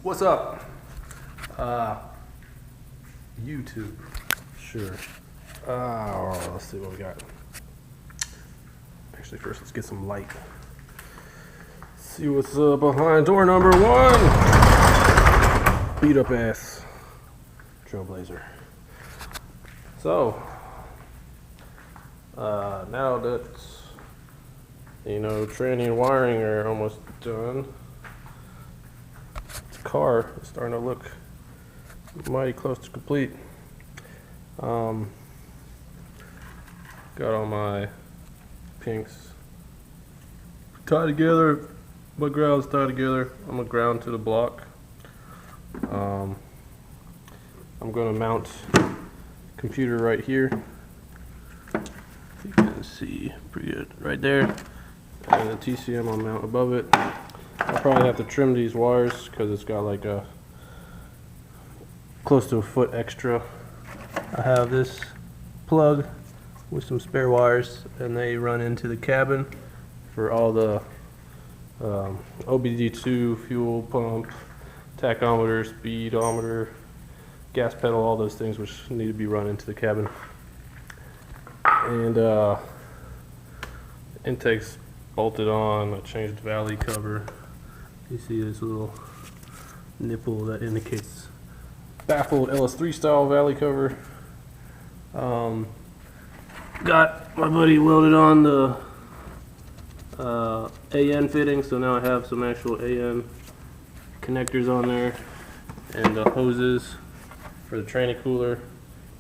What's up? YouTube. Sure. Let's see what we got. Actually, first let's get some light. See what's behind door number 1. Beat up ass Trailblazer. So, now that tranny and wiring are almost done, this car is starting to look mighty close to complete. Got all my pinks tied together, my ground's tied together. I'm gonna ground to the block. I'm gonna mount computer right here. If you can see pretty good right there, and the TCM I'll mount above it. I'll probably have to trim these wires because it's got like a close to a foot extra. I have this plug with some spare wires, and they run into the cabin for all the OBD2, fuel pump, tachometer, speedometer, gas pedal, all those things which need to be run into the cabin. And intake's bolted on. I changed the valley cover. You see this little nipple that indicates baffled LS3 style valley cover. Got my buddy welded on the AN fitting, so now I have some actual AN connectors on there, and the hoses for the tranny cooler,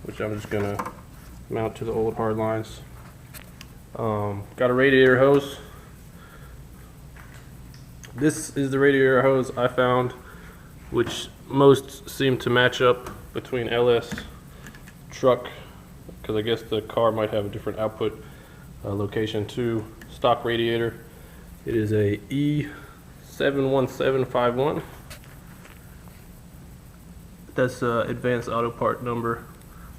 which I'm just gonna mount to the old hard lines. Got a radiator hose. This is the radiator hose I found, which most seem to match up between LS truck, because I guess the car might have a different output location to stock radiator. It is a E71751. That's advanced auto part number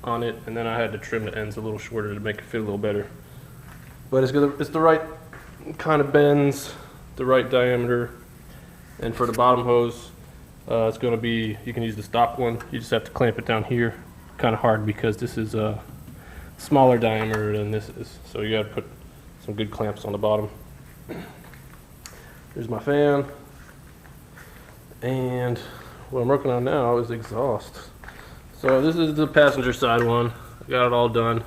on it, and then I had to trim the ends a little shorter to make it fit a little better. But it's the right kind of bends, the right diameter. And for the bottom hose, it's going to be, you can use the stock one. You just have to clamp it down here. Kind of hard because this is a smaller diameter than this is, so you got to put some good clamps on the bottom. Here's my fan, and what I'm working on now is exhaust. So this is the passenger side one. I got it all done.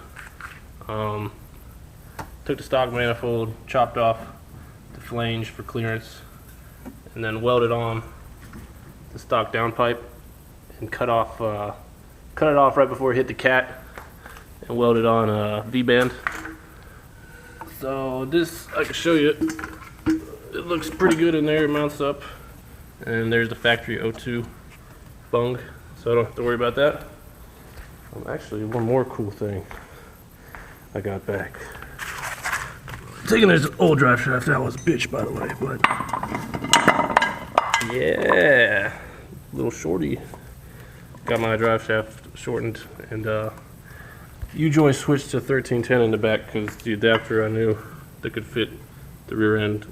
Took the stock manifold, chopped off the flange for clearance, and then welded on the stock downpipe and cut it off right before it hit the cat, and welded on a V-band. So this, I can show you, it looks pretty good in there. It mounts up, and there's the factory O2 bung, so I don't have to worry about that. Actually, one more cool thing I got back. Taking this old drive shaft out was a bitch, by the way, but yeah, little shorty. Got my drive shaft shortened, and U-joint switched to 1310 in the back because the adapter I knew that could fit the rear end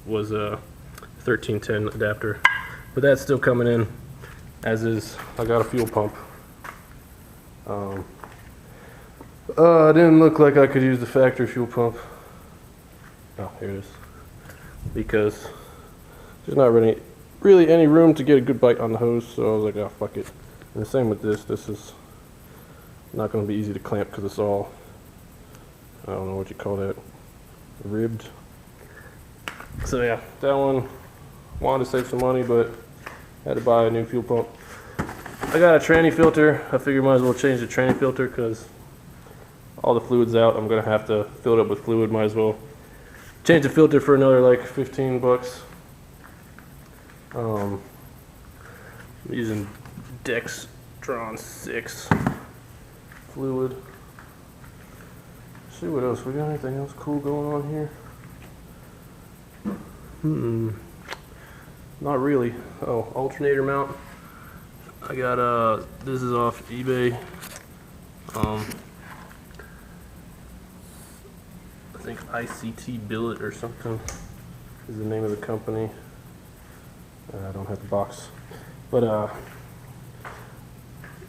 was a 1310 adapter. But that's still coming in, as is. I got a fuel pump. It didn't look like I could use the factory fuel pump. Oh, here it is. Because there's not really any room to get a good bite on the hose, so I was like, oh, fuck it. And the same with this. This is not going to be easy to clamp because it's all, I don't know what you call that, ribbed. So yeah, that one, wanted to save some money, but had to buy a new fuel pump. I got a tranny filter. I figured might as well change the tranny filter because all the fluid's out. I'm going to have to fill it up with fluid. Might as well change the filter for another like 15 bucks. I'm using Dextron 6 fluid. See what else. We got anything else cool going on here? Not really. Oh, alternator mount. I got this is off eBay. I think ICT Billet or something is the name of the company. I don't have the box. But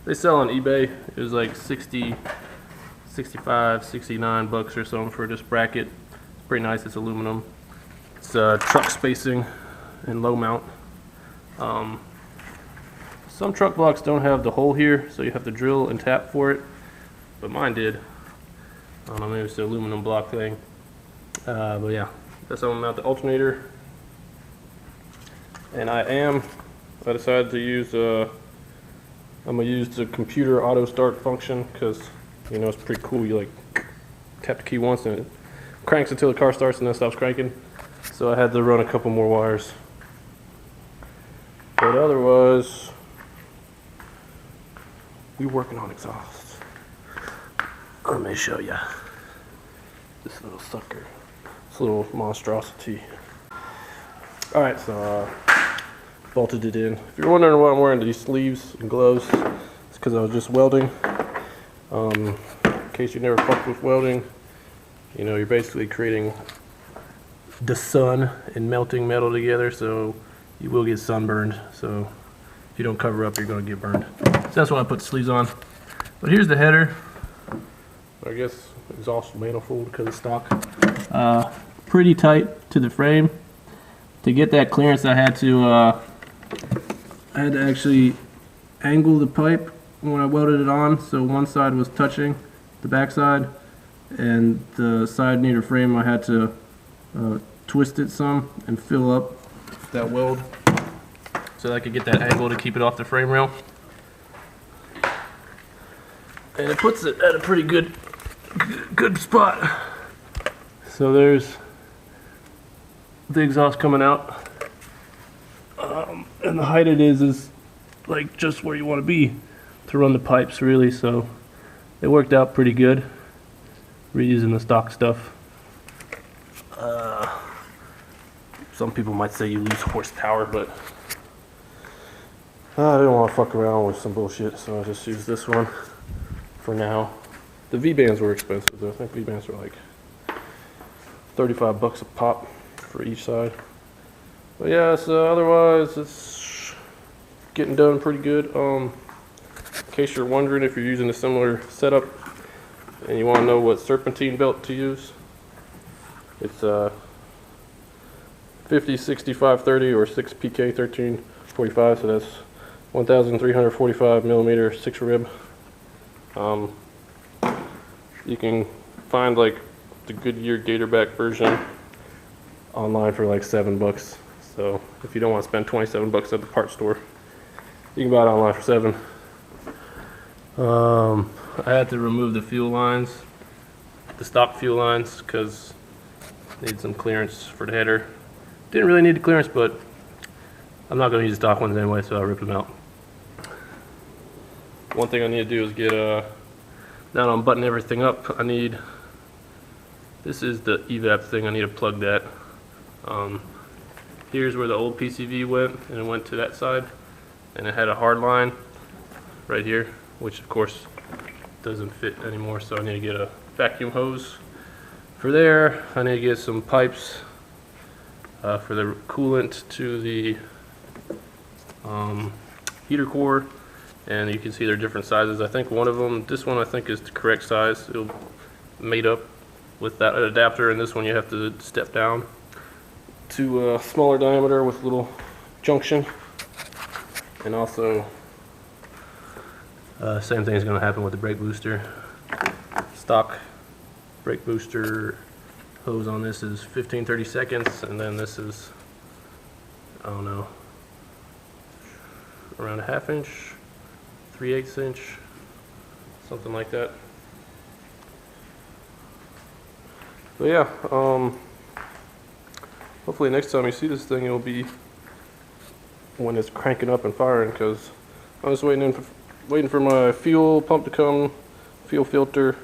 they sell on eBay. It was like 60, 65, 69 bucks or something for this bracket. It's pretty nice. It's aluminum. It's truck spacing and low mount. Some truck blocks don't have the hole here, so you have to drill and tap for it, but mine did. I don't know, maybe it's the aluminum block thing. But yeah, that's how I'm mount the alternator. And I decided to use I'm gonna use the computer auto start function, because you know it's pretty cool. You like tap the key once and it cranks until the car starts and then stops cranking. So I had to run a couple more wires. But otherwise, we're working on exhaust. Let me show you this little sucker, this little monstrosity. All right, so bolted it in. If you're wondering why I'm wearing these sleeves and gloves, it's because I was just welding. In case you never fucked with welding, you know, you're basically creating the sun and melting metal together, so you will get sunburned. So if you don't cover up, you're going to get burned. So that's why I put the sleeves on. But here's the header. I guess exhaust manifold because it's stock. Pretty tight to the frame. To get that clearance, I had to actually angle the pipe when I welded it on, so one side was touching the back side, and the side near the frame I had to twist it some and fill up that weld so that I could get that angle to keep it off the frame rail. And it puts it at a pretty good spot. So there's the exhaust coming out, and the height it is like just where you want to be to run the pipes, really. So it worked out pretty good reusing the stock stuff. Some people might say you lose horsepower, but I didn't want to fuck around with some bullshit, so I just used this one for now. The V-bands were expensive though. I think V-bands were like 35 bucks a pop for each side. But yeah, so otherwise it's getting done pretty good. In case you're wondering if you're using a similar setup and you want to know what serpentine belt to use, it's 50, 65, 30 or 6 PK 1345, so that's 1,345 millimeter 6 rib. You can find like the Goodyear Gatorback version online for like $7. So if you don't want to spend 27 bucks at the parts store, you can buy it online for $7. I had to remove the fuel lines, the stock fuel lines, because I need some clearance for the header. Didn't really need the clearance, but I'm not going to use the stock ones anyway, so I ripped them out. One thing I need to do is get now that I'm buttoning everything up, this is the evap thing, I need to plug that. Here's where the old PCV went, and it went to that side, and it had a hard line right here, which of course doesn't fit anymore, so I need to get a vacuum hose for there. I need to get some pipes for the coolant to the heater core, and you can see they're different sizes. I think one of them, this one I think is the correct size. It'll made up with that adapter, and this one you have to step down to a smaller diameter with little junction. And also same thing is going to happen with the brake booster. Stock brake booster hose on this is 15-30 seconds, and then this is, I don't know, around a 1/2 inch, 3/8 inch, something like that. But yeah, hopefully next time you see this thing, it'll be when it's cranking up and firing, because I was waiting for my fuel pump to come, fuel filter,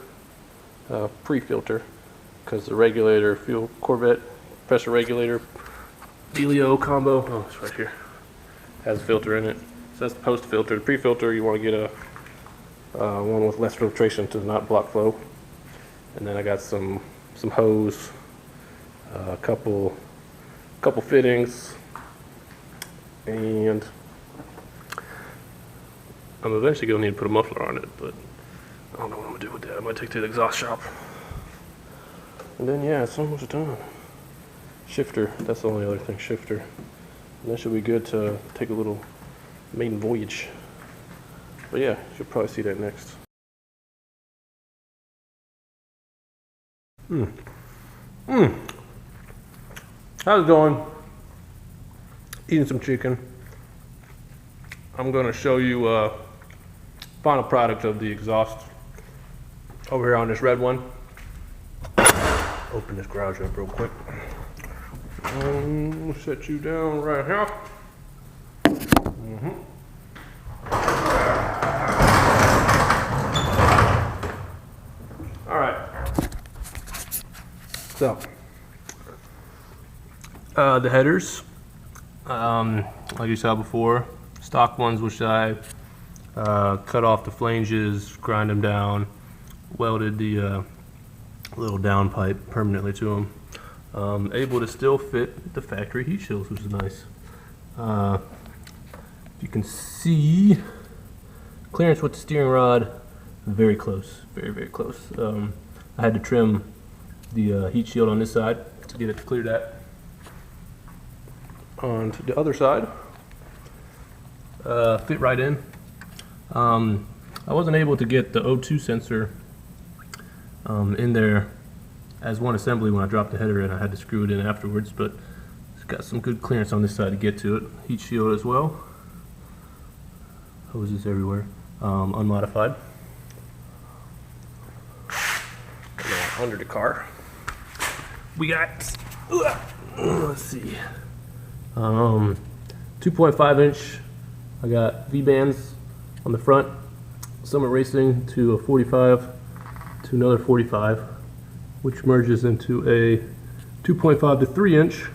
pre-filter, because the regulator, fuel Corvette pressure regulator, Delio combo, oh it's right here, has a filter in it. So that's the post filter. The pre-filter, you want to get a one with less filtration to not block flow. And then I got some hose, a couple fittings, and I'm eventually going to need to put a muffler on it, but I don't know what I'm going to do with that. I might take it to the exhaust shop. And then, yeah, it's almost done. Shifter, that's the only other thing, shifter. And that should be good to take a little maiden voyage. But yeah, you'll probably see that next. How's it going? Eating some chicken. I'm gonna show you final product of the exhaust over here on this red one. Open this garage up real quick. We'll set you down right here. All right. So, the headers, like you saw before, stock ones which I cut off the flanges, grind them down, welded the little down pipe permanently to them. Able to still fit the factory heat shields, which is nice. You can see clearance with the steering rod, very close, very close. I had to trim the heat shield on this side to get it to clear that. On to the other side, fit right in. I wasn't able to get the O2 sensor in there as one assembly when I dropped the header in. I had to screw it in afterwards, but it's got some good clearance on this side to get to it. Heat shield as well. Hoses everywhere, unmodified. And now under the car, we got, let's see, 2.5 inch. I got V-bands on the front. Some are racing to a 45 to another 45, which merges into a 2.5 to 3 inch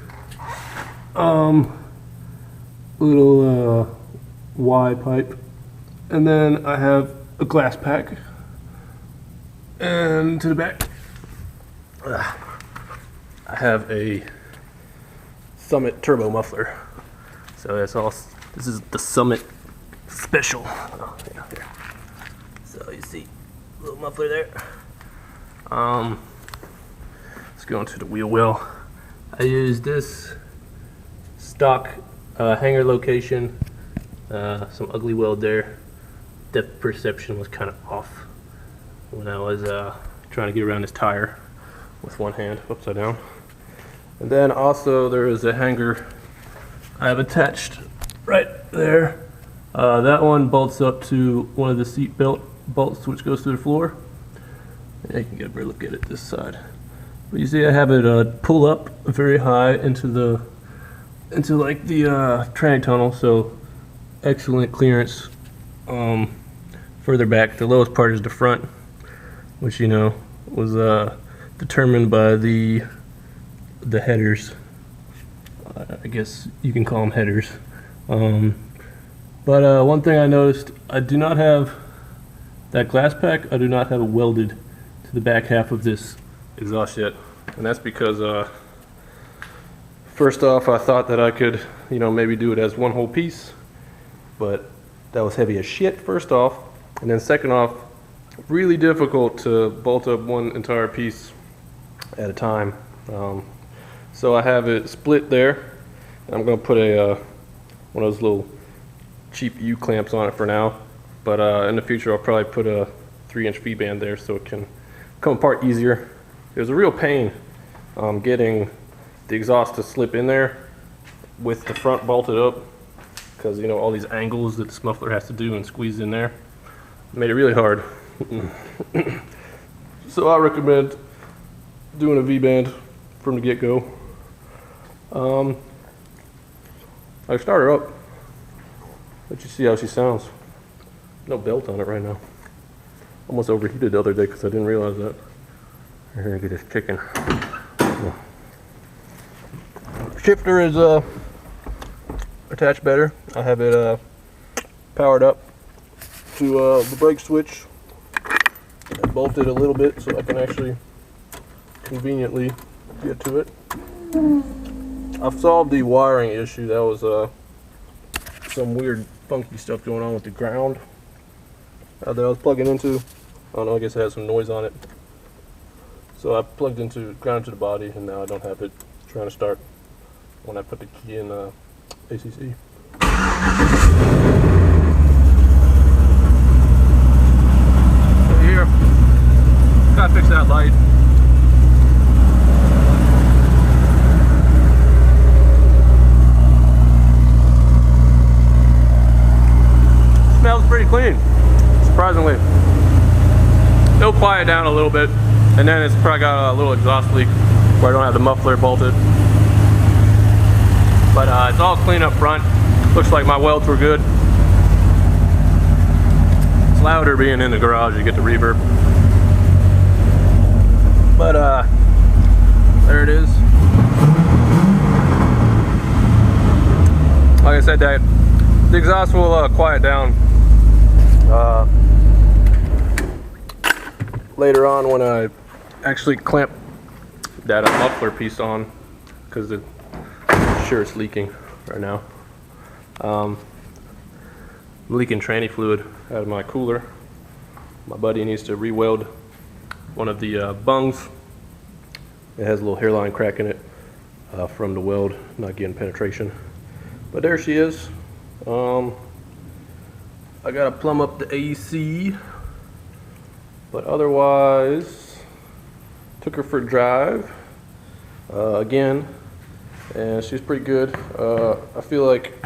little Y pipe. And then I have a glass pack. And to the back, I have a Summit turbo muffler. So that's all. This is the Summit Special. Oh, yeah, here. So you see, a little muffler there. Let's go into the wheel well. I used this stock hanger location. Some ugly weld there. Depth perception was kind of off when I was trying to get around this tire with one hand upside down. And then also there is a hanger I have attached right there. That one bolts up to one of the seat belt bolts which goes through the floor. Yeah, you can get a better look at it this side. But you see I have it pull up very high into like the tranny tunnel, so excellent clearance. Further back, the lowest part is the front, which you know was determined by the headers. I guess you can call them headers. But one thing I noticed, I do not have that glass pack. I do not have it welded to the back half of this exhaust yet, and that's because first off, I thought that I could, you know, maybe do it as one whole piece, but that was heavy as shit. First off, and then second off, really difficult to bolt up one entire piece at a time. So I have it split there. I'm going to put a one of those little cheap U clamps on it for now, but in the future I'll probably put a 3-inch V-band there so it can come apart easier. It was a real pain getting the exhaust to slip in there with the front bolted up, because you know all these angles that this muffler has to do and squeeze in there made it really hard. So I recommend doing a V-band from the get-go. I start her up. Let you see how she sounds. No belt on it right now. Almost overheated the other day because I didn't realize that. Here, get this chicken. Shifter is attached better. I have it powered up to the brake switch. I bolted a little bit so I can actually conveniently get to it. I've solved the wiring issue. That was some weird funky stuff going on with the ground. that I was plugging into. I don't know, I guess it has some noise on it. So I plugged into, ground to the body, and now I don't have it trying to start when I put the key in ACC. So here, gotta fix that light. Smells pretty clean, surprisingly. It'll quiet down a little bit, and then it's probably got a little exhaust leak where I don't have the muffler bolted. But it's all clean up front. Looks like my welds were good. It's louder being in the garage, you get the reverb. But there it is. Like I said, that the exhaust will quiet down later on when I actually clamp that muffler piece on, because I'm sure it's leaking right now. I'm leaking tranny fluid out of my cooler. My buddy needs to re-weld one of the bungs. It has a little hairline crack in it from the weld not getting penetration. But there she is. I gotta plumb up the AC, but otherwise took her for a drive again, and she's pretty good. I feel like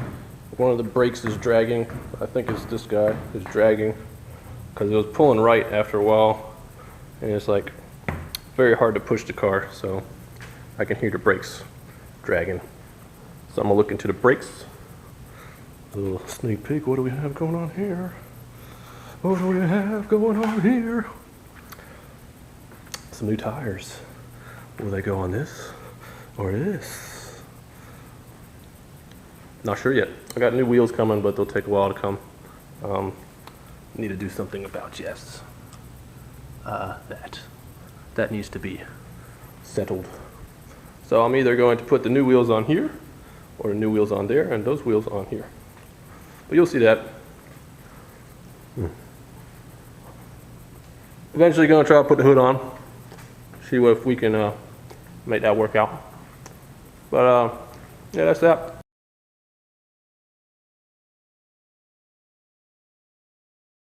one of the brakes is dragging. I think it's this guy is dragging, because it was pulling right after a while, and it's like very hard to push the car, so I can hear the brakes dragging. So I'm gonna look into the brakes. A little sneak peek. What do we have going on here? What do we have going on here? Some new tires. Will they go on this or this? Not sure yet. I got new wheels coming, but they'll take a while to come. Need to do something about that needs to be settled. So I'm either going to put the new wheels on here, or the new wheels on there, and those wheels on here. But you'll see that. Eventually going to try to put the hood on. See if we can make that work out. But yeah, that's that.